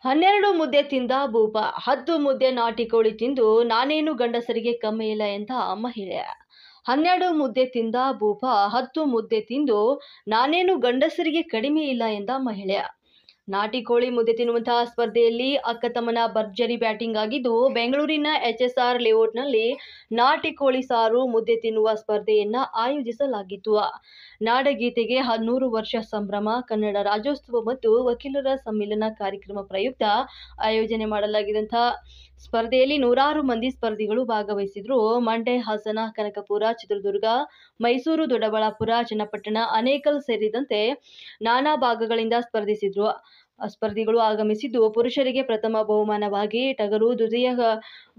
12 ಮುದ್ದೆ ತಿಂದ ಭೂಪ 10 ಮುದ್ದೆ ನಾಟಿ ಕೋಳಿ ತಿಂದು ನಾನೇನು ಗಂಡಸರಿಗೆ ಕಮ್ಮಿ ಇಲ್ಲ ಎಂದ ಮಹಿಳೆ. 12 ಮುದ್ದೆ ತಿಂದ ಭೂಪ 10 ಮುದ್ದೆ ತಿಂದು ನಾನೇನು ಗಂಡಸರಿಗೆ ಕಡಿಮೆ ಇಲ್ಲ ಎಂದ ಮಹಿಳೆ. ನಾಟಿ ಕೋಳಿ ಮುದ್ದೆ ತಿನ್ನುವಂತಹ ಸ್ಪರ್ಧೆಯಲ್ಲಿ ಅಕ್ಕತಮ್ಮನ ಭರ್ಜರಿ ಬ್ಯಾಟಿಂಗ್ ಆಗಿದ್ದು, ಬೆಂಗಳೂರಿನ HSR ಲೇಔಟ್ನಲ್ಲಿ ನಾಟಿ ಕೋಳಿ ಸಾರು ಮುದ್ದೆ ತಿನ್ನುವ ಸ್ಪರ್ಧೆಯನ್ನ ಆಯೋಜಿಸಲಾಗಿತ್ತು. ನಾಡಗೀತೆಗೆ 100 ವರ್ಷ ಸಂಭ್ರಮ, ಕನ್ನಡ ರಾಜ್ಯೋತ್ಸವ ಮತ್ತು ವಕೀಲರ ಸಮ್ಮೇಳನ ಕಾರ್ಯಕ್ರಮ ಪ್ರಯುಕ್ತ ಆಯೋಜನೆ ಮಾಡಲಾಗಿದ್ದಂತಹ ಸ್ಪರ್ಧೆಯಲ್ಲಿ ನೂರಾರು ಮಂದಿ ಸ್ಪರ್ಧಿಗಳು ಭಾಗವಹಿಸಿದ್ರು. ಮಂಡ್ಯ, ಹಾಸನ, ಕನಕಪುರ, ಚಿತ್ರದುರ್ಗ, ಮೈಸೂರು, ದೊಡ್ಡಬಳ್ಳಾಪುರ, ಚನ್ನಪಟ್ಟಣ, ಆನೇಕಲ್ ಸೇರಿದಂತೆ ನಾನಾ ಭಾಗಗಳಿಂದ ಸ್ಪರ್ಧಿಸಿದ್ರು. ಸ್ಪರ್ಧಿಗಳು ಆಗಮಿಸಿದ್ದು, ಪುರುಷರಿಗೆ ಪ್ರಥಮ ಬಹುಮಾನವಾಗಿ ಟಗರು, ದ್ವಿತೀಯ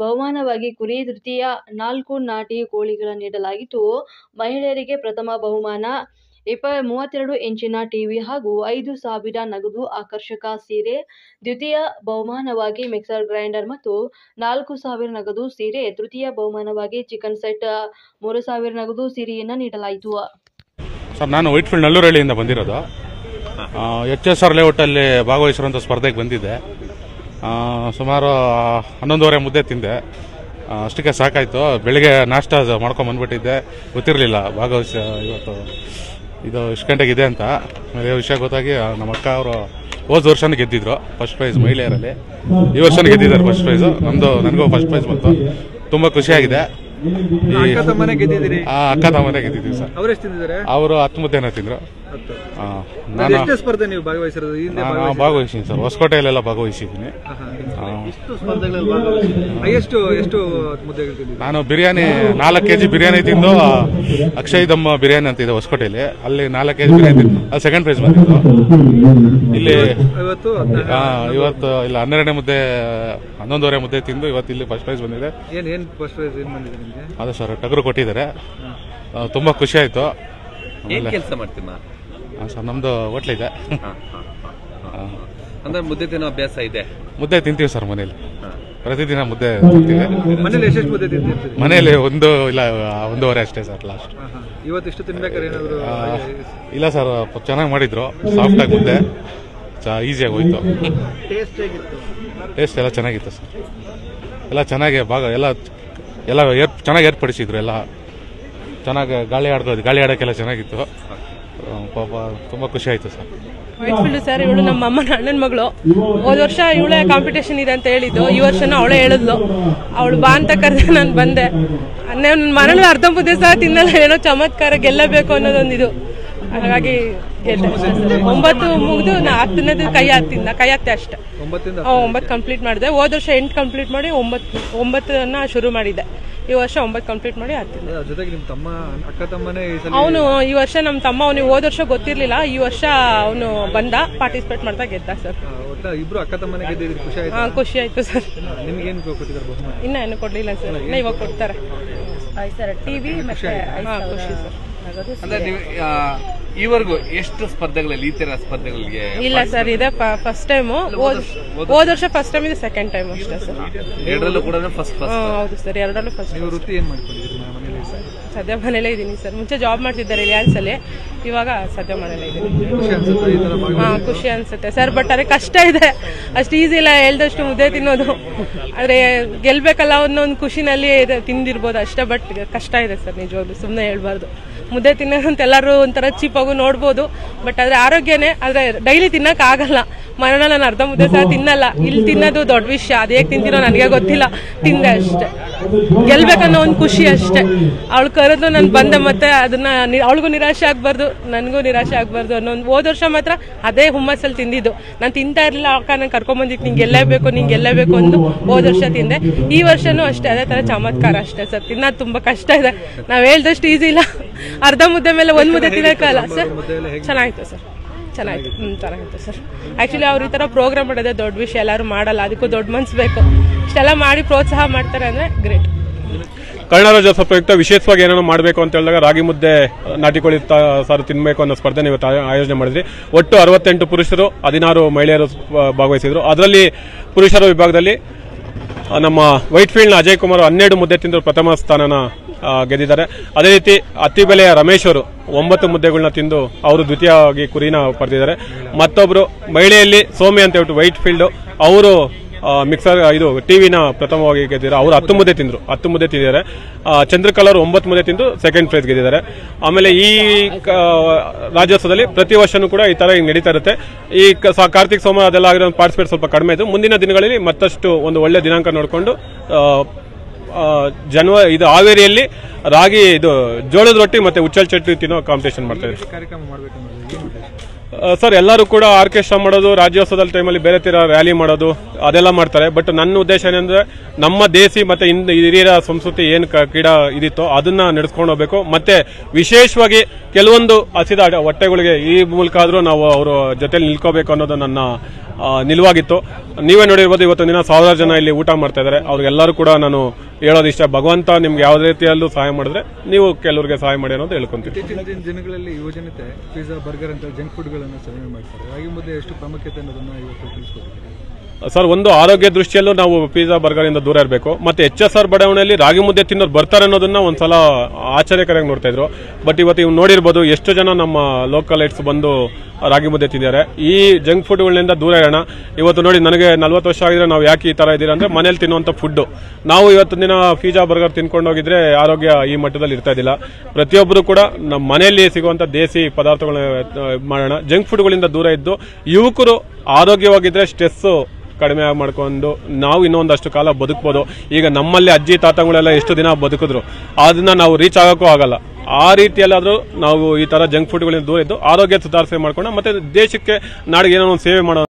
ಬಹುಮಾನವಾಗಿ ಕುರಿ, ತೃತೀಯ 4 ನಾಟಿ ಕೋಳಿಗಳ ನೀಡಲಾಗಿತ್ತು. ಮಹಿಳೆಯರಿಗೆ ಪ್ರಥಮ ಬಹುಮಾನ 32 ಇಂಚಿನ ಟಿವಿ ಹಾಗೂ 5,000 ನಗದು ಆಕರ್ಷಕ ಸೀರೆ, ದ್ವಿತೀಯ ಬಹುಮಾನವಾಗಿ ಮಿಕ್ಸರ್ ಗ್ರೈಂಡರ್ ಮತ್ತು 4,000 ನಗದು ಸೀರೆ, ತೃತೀಯ ಬಹುಮಾನವಾಗಿ ಚಿಕನ್ ಸೆಟ್ 3,000 ನಗದು ಸೀರೆಯನ್ನು ನೀಡಲಾಯಿತು. ಸರ್, ನಾನು ವೈಟ್ಫೀಲ್ಡ್ ನಲ್ಲೂರಹಳ್ಳಿಯಿಂದ ಬಂದಿರೋದು. HSR ಲೇಔಟಲ್ಲಿ ಭಾಗವಹಿಸಿರುವಂಥ ಸ್ಪರ್ಧೆಗೆ ಬಂದಿದ್ದೆ. ಸುಮಾರು 11:30 ಮುದ್ದೆ ತಿಂದೆ. ಅಷ್ಟಕ್ಕೆ ಸಾಕಾಯಿತು. ಬೆಳಿಗ್ಗೆ ನಾಷ್ಟ ಮಾಡ್ಕೊಂಡು ಬಂದ್ಬಿಟ್ಟಿದ್ದೆ, ಗೊತ್ತಿರಲಿಲ್ಲ ಭಾಗವಹಿಸಿ ಇವತ್ತು ಇದು ಇಷ್ಟು ಗಂಟೆಗಿದೆ ಅಂತ. ವಿಷಯ ಗೊತ್ತಾಗಿ ನಮ್ಮ ಅಕ್ಕ ಅವರು ಹೋದ ವರ್ಷನೂ ಗೆದ್ದಿದ್ರು ಫಸ್ಟ್ ಪ್ರೈಸ್ ಮಹಿಳೆಯರಲ್ಲಿ. ಈ ವರ್ಷನೂ ಗೆದ್ದಿದ್ದಾರೆ ಫಸ್ಟ್ ಪ್ರೈಸು. ನನಗೂ ಫಸ್ಟ್ ಪ್ರೈಸ್ ಬಂತು. ತುಂಬ ಖುಷಿಯಾಗಿದೆ. ಅಕ್ಕ ತಮ್ಮನೇ ಗೆದ್ದಿದ್ದೀವಿ ಸರ್. ಅವರು 10 ಮುದ್ದೆನ ತಿಂದ್ರು. ಸ್ಪರ್ಧೆ ನೀವು ಭಾಗವಹಿಸಿದ್ದೀನಿ ಸರ್. ಹೊಸಕೋಟೆಯಲ್ಲೆಲ್ಲ ಭಾಗವಹಿಸಿದ್ದೀನಿ. ನಾನು ಬಿರಿಯಾನಿ 4 kg ಬಿರಿಯಾನಿ ತಿಂದು ಅಕ್ಷಯ್ ದಮ್ ಬಿರಿಯಾನಿ ಅಂತ ಇದೆ ಹೊಸಕೋಟೆಯಲ್ಲಿ, ಅಲ್ಲಿ 4 kg ಬಿರಿಯಾನಿ ತಿಂದು ಅದು ಸೆಕೆಂಡ್ ಪ್ರೈಸ್ ಬಂದಿತ್ತು. ಇಲ್ಲಿ ಇವತ್ತು ಇಲ್ಲ 12ನೇ ಮುದ್ದೆ 11:30 ಮುದ್ದೆ ತಿಂದು ಇವತ್ತು ಇಲ್ಲಿ ಫಸ್ಟ್ ಪ್ರೈಸ್ ಬಂದಿದೆ. ಅದೇ ಸರ್, ಟಗರು ಕೊಟ್ಟಿದ್ದಾರೆ. ತುಂಬಾ ಖುಷಿ ಆಯ್ತು. ಕೆಲಸ ಮಾಡ್ತೀಮ ಸರ್, ನಮ್ದು ಹೋಟ್ಲ್ ಇದೆ. ಅಂದ್ರೆ ಮುದ್ದೆ ತಿನ್ನೋ ಅಭ್ಯಾಸ ಇದೆ? ಮುದ್ದೆ ತಿಂತೀವಿ ಸರ್ ಮನೇಲಿ. ಪ್ರತಿದಿನ ಮುದ್ದೆ ತಿಂತೀವಿ. ಮನೇಲಿ 1 ಇಲ್ಲ 1.5 ಅಷ್ಟೇ ಸರ್ ಲಾಸ್ಟ್. ಇವತ್ತು ತಿನ್ಬೇಕಾದ್ರೆ ಏನಾದ್ರು ಇಲ್ಲ ಸರ್, ಚೆನ್ನಾಗಿ ಮಾಡಿದ್ರು. ಸಾಫ್ಟ್ ಆಗಿ ಮುದ್ದೆ ಈಸಿಯಾಗಿ ಹೋಯ್ತು. ಟೇಸ್ಟ್ ಎಲ್ಲ ಚೆನ್ನಾಗಿತ್ತು ಸರ್. ಎಲ್ಲ ಚೆನ್ನಾಗಿ ಎಲ್ಲ ಚೆನ್ನಾಗಿ ಏರ್ಪಡಿಸಿದ್ರು. ಎಲ್ಲ ಚೆನ್ನಾಗಿ ಗಾಳಿ ಆಡೋಕ್ಕೆಲ್ಲ ಚೆನ್ನಾಗಿತ್ತು. ಪಾಪ ತುಂಬ ಖುಷಿ ಆಯ್ತು ಸರ್. ವೈಟ್ಫೀಲ್ಡ್ ಸರ್, ಇವಳು ನಮ್ಮ ಅಮ್ಮನ ಅಣ್ಣನ ಮಗಳು. ಹೋದ ವರ್ಷ ಇವಳೇ ಕಾಂಪಿಟೇಷನ್ ಇದೆ ಅಂತ ಹೇಳಿದ್ದು, ಈ ವರ್ಷನೂ ಅವಳೇ ಹೇಳಿದ್ಲು. ಅವಳು ಬಾ ಅಂತ ಕರೆದ್ರೆ ನಾನು ಬಂದೆ. ನನ್ನ ಮನೇಲಿ ಅರ್ಧ ಮುದ್ದೆ ಸಹ ತಿನ್ನಲ್ಲ, ಏನೋ ಚಮತ್ಕಾರ ಗೆಲ್ಲಬೇಕು ಅನ್ನೋದೊಂದಿದು. ಹಾಗಾಗಿ 9 ಮುಗಿದು 10 ಕೈ ಹತ್ತೆ ಅಷ್ಟೇ. 9 ಕಂಪ್ಲೀಟ್ ಮಾಡಿದೆ. ಹೋದ ವರ್ಷ 8 ಕಂಪ್ಲೀಟ್ ಮಾಡಿ 9 ಶುರು ಮಾಡಿದ್ದೆ. ಈ ವರ್ಷ 9 ಕಂಪ್ಲೀಟ್ ಮಾಡಿ 10. ಅವನು ಈ ವರ್ಷ ನಮ್ಮ ತಮ್ಮ, ಅವನಿಗೆ ಹೋದ ವರ್ಷ ಗೊತ್ತಿರ್ಲಿಲ್ಲ, ಈ ವರ್ಷ ಅವನು ಬಂದ ಪಾರ್ಟಿಸಿಪೇಟ್ ಮಾಡ್ತಾ ಗೆದ್ದ ಸರ್. ಖುಷಿ ಆಯ್ತು ಸರ್. ಇನ್ನ ಏನು ಕೊಡ್ಲಿಲ್ಲ ಸರ್, ಇವಾಗ ಕೊಡ್ತಾರೆ. ಟಿವಿ ಮತ್ತೆ ಖುಷಿ ಸರ್. ಈವರೆಗೂ ಎಷ್ಟು ಸ್ಪರ್ಧೆಗಳಲ್ಲಿ ಈ ತರ ಸ್ಪರ್ಧೆಗಳಿಗೆ? ಇಲ್ಲ ಸರ್, ಇದೆ ಫಸ್ಟ್ ಟೈಮ್. ಹೋದ ವರ್ಷ ಫಸ್ಟ್ ಟೈಮ್, ಇದೆ ಸೆಕೆಂಡ್ ಟೈಮ್ ಅಷ್ಟೇ ಸರ್. ಎರಡರಲ್ಲೂ ಕೂಡ ಫಸ್ಟ್? ಹೌದು ಸರ್, ಎರಡರಲ್ಲೂ ಫಸ್ಟ್. ವೃತ್ತಿ ಏನ್ ಮಾಡ್ಕೊಂಡಿದ್ದೀರಿ? ಸದ್ಯ ಮನೇಲೇ ಇದ್ದೀನಿ ಸರ್. ಮುಂಚೆ ಜಾಬ್ ಮಾಡ್ತಿದ್ದಾರೆ ರಿಲಯನ್ಸ್ ಅಲ್ಲಿ, ಇವಾಗ ಸದ್ಯ ಮನೇಲೇ ಇದ್ದೀನಿ. ಖುಷಿ ಅನ್ಸುತ್ತೆ ಸರ್. ಬಟ್ ಅದೇ ಕಷ್ಟ ಇದೆ, ಅಷ್ಟು ಈಸಿ ಇಲ್ಲ ಹೇಳ್ದಷ್ಟು ಮುದ್ದೆ ತಿನ್ನೋದು. ಆದ್ರೆ ಗೆಲ್ಬೇಕಲ್ಲ ಅನ್ನೊಂದು ಖುಷಿನಲ್ಲಿ ತಿಂದಿರ್ಬೋದು ಅಷ್ಟೇ. ಬಟ್ ಕಷ್ಟ ಇದೆ ಸರ್, ನಿಜವಾಗ್ಲು ಸುಮ್ಮನೆ ಹೇಳ್ಬಾರ್ದು. ಮುದ್ದೆ ತಿನ್ನೋದಂತ ಎಲ್ಲರೂ ಒಂಥರ ಚೀಪಾಗೂ ನೋಡ್ಬೋದು, ಬಟ್ ಆದ್ರೆ ಆರೋಗ್ಯನೇ. ಆದ್ರೆ ಡೈಲಿ ತಿನ್ನಕ್ ಆಗಲ್ಲ. ಮನೇಲಿ ನಾನು ಅರ್ಧ ಮುದ್ದೆ ಸಹ ತಿನ್ನಲ್ಲ. ಇಲ್ಲಿ ತಿನ್ನೋದು ದೊಡ್ಡ ವಿಷಯ. ಅದು ಹೇಗೆ ತಿಂತೀನೋ ನನಗೆ ಗೊತ್ತಿಲ್ಲ, ತಿಂದೆ ಅಷ್ಟೇ. ಗೆಲ್ಬೇಕನ್ನೋ ಒಂದು ಖುಷಿ ಅಷ್ಟೇ. ಅವಳು ಕರೆದ್ಲು, ನಾನು ಬಂದೆ. ಮತ್ತೆ ಅದನ್ನ ಅವಳಿಗೂ ನಿರಾಶೆ ಆಗ್ಬಾರ್ದು, ನನಗೂ ನಿರಾಶೆ ಆಗ್ಬಾರ್ದು ಅನ್ನೋ ಒಂದು. ಹೋದ ವರ್ಷ ಮಾತ್ರ ಅದೇ ಹುಮ್ಮಸ್ಸಲ್ಲಿ ತಿಂದಿದ್ದು. ನಾನು ತಿಂತಾ ಇರಲಿಲ್ಲ, ಅಕ್ಕ ನಾನು ಕರ್ಕೊಂಡ್ಬಂದಿತ್ತು, ನಿಂಗೆ ಗೆಲ್ಲೇಬೇಕು ಅಂದು ಹೋದ ವರ್ಷ ತಿಂದೆ. ಈ ವರ್ಷನೂ ಅಷ್ಟೇ, ಅದೇ ತರ ಚಮತ್ಕಾರ ಅಷ್ಟೇ ಸರ್. ತಿನ್ನೋದು ತುಂಬಾ ಕಷ್ಟ ಇದೆ, ನಾವ್ ಹೇಳ್ದಷ್ಟು ಈಸಿ ಇಲ್ಲ. ಅರ್ಧ ಮುದ್ದೆ ಮೇಲೆ 1 ಮುದ್ದೆ ತಿನ್ನೋಕ್ಕಲ್ಲ ಸರ್. ಚೆನ್ನಾಗಿತ್ತು ಸರ್, ಚೆನ್ನಾಗಿತ್ತು ಸರ್. ಆಕ್ಚುಲಿ ಅವ್ರು ಈ ತರ ಪ್ರೋಗ್ರಾಮ್ ಮಾಡೋದೇ ದೊಡ್ಡ ವಿಷಯ. ಎಲ್ಲರೂ ಮಾಡಲ್ಲ, ಅದಕ್ಕೂ ದೊಡ್ಡ ಮನ್ಸು ಬೇಕು. ಇಷ್ಟೆಲ್ಲ ಮಾಡಿ ಪ್ರೋತ್ಸಾಹ ಮಾಡ್ತಾರೆ ಅಂದ್ರೆ ಗ್ರೇಟ್. ಕನ್ನಡ ರಾಜ್ಯೋತ್ಸವ ಪ್ರಯುಕ್ತ ವಿಶೇಷವಾಗಿ ಏನೇನೋ ಮಾಡಬೇಕು ಅಂತ ಹೇಳಿದಾಗ ರಾಗಿ ಮುದ್ದೆ, ನಾಟಿ ಕೋಳಿ ಸಾರು ತಿನ್ನಬೇಕು ಅನ್ನೋ ಸ್ಪರ್ಧೆ ನೀವು ಆಯೋಜನೆ ಮಾಡಿದ್ರಿ. ಒಟ್ಟು 68 ಪುರುಷರು, 16 ಮಹಿಳೆಯರು ಭಾಗವಹಿಸಿದ್ರು. ಅದರಲ್ಲಿ ಪುರುಷರ ವಿಭಾಗದಲ್ಲಿ ನಮ್ಮ ವೈಟ್ಫೀಲ್ಡ್ನ ಅಜಯ್ ಕುಮಾರ್ 12 ಮುದ್ದೆ ತಿಂದು ಪ್ರಥಮ ಸ್ಥಾನನ ಗೆದ್ದಿದ್ದಾರೆ. ಅದೇ ರೀತಿ ಅತ್ತಿಬೆಲೆಯ ರಮೇಶ್ ಅವರು 9 ಮುದ್ದೆಗಳನ್ನ ತಿಂದು ಅವರು ದ್ವಿತೀಯವಾಗಿ ಕುರಿನ ಪಡೆದಿದ್ದಾರೆ. ಮತ್ತೊಬ್ರು ಮಹಿಳೆಯಲ್ಲಿ ಸೋಮಿ ಅಂತ ಹೇಳ್ಬಿಟ್ಟು ವೈಟ್ ಫೀಲ್ಡ್ ಅವರು ಮಿಕ್ಸರ್ ಇದು ಟಿವಿನ ಪ್ರಥಮವಾಗಿ ಗೆದ್ದಿದ್ದಾರೆ. ಅವರು 10 ಮುದ್ದೆ ತಿಂದಿದ್ದಾರೆ. ಚಂದ್ರಕಲರ್ 9 ಮುದ್ದೆ ತಿಂದು ಸೆಕೆಂಡ್ ಪ್ರೈಸ್ ಗೆದ್ದಿದ್ದಾರೆ. ಆಮೇಲೆ ಈ ರಾಜ್ಯೋತ್ಸವದಲ್ಲಿ ಪ್ರತಿ ವರ್ಷನೂ ಕೂಡ ಈ ತರ ನಡೀತಾ ಇರುತ್ತೆ. ಈ ಕಾರ್ತಿಕ್ ಸೋಮ ಅದೆಲ್ಲ ಆಗಿರೋ ಪಾರ್ಟಿಸಿಪೇಟ್ ಸ್ವಲ್ಪ ಕಡಿಮೆ ಇತ್ತು. ಮುಂದಿನ ದಿನಗಳಲ್ಲಿ ಮತ್ತಷ್ಟು ಒಂದು ಒಳ್ಳೆ ದಿನಾಂಕ ನೋಡಿಕೊಂಡು ಇದು ಹಾವೇರಿಯಲ್ಲಿ ರಾಗಿ ಇದು ಜೋಳದ ರೊಟ್ಟಿ ಮತ್ತೆ ಉಚ್ಚಲ್ ಚಟ್ನಿ ತಿನ್ನೋ ಕಾಂಪಿಟೇಷನ್ ಮಾಡ್ತಾ ಇದ್ದಾರೆ. ಕಾರ್ಯಕ್ರಮ ಮಾಡಬೇಕಂದ್ರೆ ಸರ್ ಎಲ್ಲರೂ ಕೂಡ ಆರ್ಕೆಸ್ಟ್ರಾ ಮಾಡೋದು, ರಾಜ್ಯೋತ್ಸವದ ಟೈಮಲ್ಲಿ ಬೇರೆ ತೀರ ರ್ಯಾಲಿ ಮಾಡೋದು ಅದೆಲ್ಲ ಮಾಡ್ತಾರೆ. ಬಟ್ ನನ್ನ ಉದ್ದೇಶ ಏನಂದ್ರೆ ನಮ್ಮ ದೇಸಿ ಮತ್ತೆ ಹಿರಿಯರ ಸಂಸ್ಕೃತಿ ಏನು ಕ್ರೀಡಾ ಇದಿತ್ತೋ ಅದನ್ನ ನಡೆಸ್ಕೊಂಡು ಹೋಗ್ಬೇಕು. ಮತ್ತೆ ವಿಶೇಷವಾಗಿ ಕೆಲವೊಂದು ಹಸಿದ ಹೊಟ್ಟೆಗಳಿಗೆ ಈ ಮೂಲಕ ಆದ್ರೂ ನಾವು ಅವರ ಜೊತೆಲಿ ನಿಲ್ಕೋಬೇಕು ಅನ್ನೋದು ನನ್ನ ನಿಲುವಾಗಿತ್ತು. ನೀವೇ ನೋಡಿರ್ಬೋದು, ಇವತ್ತು ದಿನ 1000 ಜನ ಇಲ್ಲಿ ಊಟ ಮಾಡ್ತಾ ಇದ್ದಾರೆ. ಅವ್ರಿಗೆಲ್ಲರೂ ಕೂಡ ನಾನು ಹೇಳೋದಿಷ್ಟ, ಭಗವಂತ ನಿಮ್ಗೆ ಯಾವುದೇ ರೀತಿಯಲ್ಲೂ ಸಹಾಯ ಮಾಡಿದ್ರೆ ನೀವು ಕೆಲವರಿಗೆ ಸಹಾಯ ಮಾಡಿ ಅನ್ನೋದು ಹೇಳ್ಕೊಂತೀವಿ. ಇತ್ತೀಚಿನ ದಿನಗಳಲ್ಲಿ ಯುವಜನತೆ ಪಿಜ್ಜಾ, ಬರ್ಗರ್ ಅಂತ ಜಂಕ್ ಫುಡ್ಗಳನ್ನು ಸೇವನೆ ಮಾಡ್ತಾರೆ. ರಾಗಿ ಮುದ್ದೆ ಎಷ್ಟು ಪ್ರಾಮುಖ್ಯತೆ ಅನ್ನೋದನ್ನ ಇವತ್ತು ತಿಳಿಸ್ಕೊಡ್ತೀವಿ. ಸರ್, ಒಂದು ಆರೋಗ್ಯ ದೃಷ್ಟಿಯಲ್ಲೂ ನಾವು ಪಿಜ್ಜಾ ಬರ್ಗರ್ ಇಂದ ದೂರ ಇರಬೇಕು. ಮತ್ತೆ HSR ಬಡಾವಣೆಯಲ್ಲಿ ರಾಗಿ ಮುದ್ದೆ ತಿನ್ನೋರು ಬರ್ತಾರೆ ಅನ್ನೋದನ್ನ ಒಂದ್ಸಲ ಆಶ್ಚರ್ಯಕರವಾಗಿ ನೋಡ್ತಾ ಇದ್ರು. ಬಟ್ ಇವತ್ತು ಇವ್ ನೋಡಿರ್ಬೋದು ಎಷ್ಟು ಜನ ನಮ್ಮ ಲೋಕಲ್ ಲೈಟ್ಸ್ ಬಂದು ರಾಗಿ ಮುದ್ದೆ ತಿಂದಿದ್ದಾರೆ. ಈ ಜಂಕ್ ಫುಡ್ಗಳಿಂದ ದೂರ ಇರೋಣ. ಇವತ್ತು ನೋಡಿ, ನನಗೆ 40 ವರ್ಷ ಆಗಿದ್ರೆ ನಾವು ಯಾಕೆ ಈ ತರ ಇದ್ದೀರಾ ಅಂದ್ರೆ ಮನೇಲಿ ತಿನ್ನುವಂತ ಫುಡ್ ನಾವು ಇವತ್ತು ದಿನ ಪಿಜ್ಜಾ ಬರ್ಗರ್ ತಿನ್ಕೊಂಡು ಹೋಗಿದ್ರೆ ಆರೋಗ್ಯ ಈ ಮಟ್ಟದಲ್ಲಿ ಇರ್ತಾ ಇದ್ದಿಲ್ಲ. ಪ್ರತಿಯೊಬ್ಬರು ಕೂಡ ನಮ್ಮ ಮನೆಯಲ್ಲಿ ಸಿಗುವಂತ ದೇಸಿ ಪದಾರ್ಥಗಳನ್ನ ಮಾಡೋಣ. ಜಂಕ್ ಫುಡ್ಗಳಿಂದ ದೂರ ಇದ್ದು ಯುವಕರು ಆರೋಗ್ಯವಾಗಿದ್ರೆ ಸ್ಟ್ರೆಸ್ ಕಡಿಮೆ ಮಾಡ್ಕೊಂಡು ನಾವು ಇನ್ನೊಂದಷ್ಟು ಕಾಲ ಬದುಕಬಹುದು. ಈಗ ನಮ್ಮಲ್ಲಿ ಅಜ್ಜಿ ತಾತಗಳೆಲ್ಲ ಎಷ್ಟು ದಿನ ಬದುಕಿದ್ರು, ಅದನ್ನ ನಾವು ರೀಚ್ ಆಗೋಕ್ಕೂ ಆಗಲ್ಲ. ಆ ರೀತಿಯಲ್ಲಾದ್ರೂ ನಾವು ಈ ತರ ಜಂಕ್ ಫುಡ್ಗಳಿಂದ ದೂರ ಇದ್ದು ಆರೋಗ್ಯ ಸುಧಾರಿಸಿ ಮಾಡ್ಕೊಂಡು ಮತ್ತೆ ದೇಶಕ್ಕೆ ನಾಡಿಗೆ ಏನೋ ಒಂದು ಸೇವೆ ಮಾಡೋ